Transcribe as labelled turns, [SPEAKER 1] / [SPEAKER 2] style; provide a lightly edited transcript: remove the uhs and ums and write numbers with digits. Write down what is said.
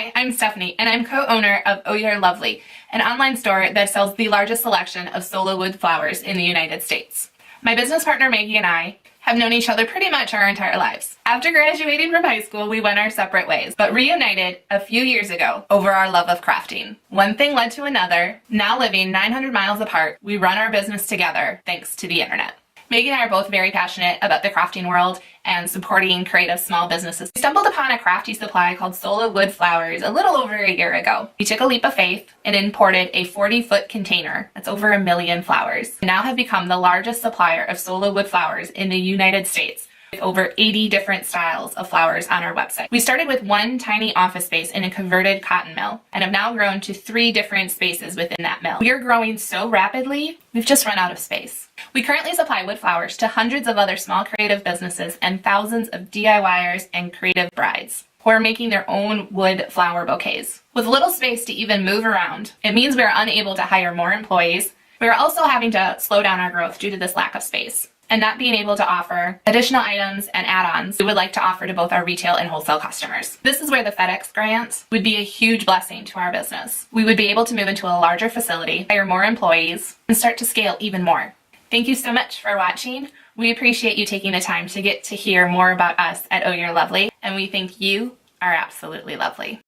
[SPEAKER 1] Hi, I'm Stephanie, and I'm co-owner of Oh You're Lovely, an online store that sells the largest selection of solo wood flowers in the United States. My business partner Maggie and I have known each other pretty much our entire lives. After graduating from high school, we went our separate ways, but reunited a few years ago over our love of crafting. One thing led to another. Now living 900 miles apart, we run our business together thanks to the internet. Maggie and I are both very passionate about the crafting world and supporting creative small businesses. We stumbled upon a crafty supply called Solo Wood Flowers a little over a year ago. We took a leap of faith and imported a 40-foot container that's over 1 million flowers. We now have become the largest supplier of solo wood flowers in the United States, with over 80 different styles of flowers on our website. We started with one tiny office space in a converted cotton mill and have now grown to 3 different spaces within that mill. We are growing so rapidly, we've just run out of space. We currently supply wood flowers to hundreds of other small creative businesses and thousands of DIYers and creative brides who are making their own wood flower bouquets. With little space to even move around, it means we are unable to hire more employees. We are also having to slow down our growth due to this lack of space and not being able to offer additional items and add-ons we would like to offer to both our retail and wholesale customers. This is where the FedEx grant would be a huge blessing to our business. We would be able to move into a larger facility, hire more employees, and start to scale even more. Thank you so much for watching. We appreciate you taking the time to get to hear more about us at Oh You're Lovely, and we think you are absolutely lovely.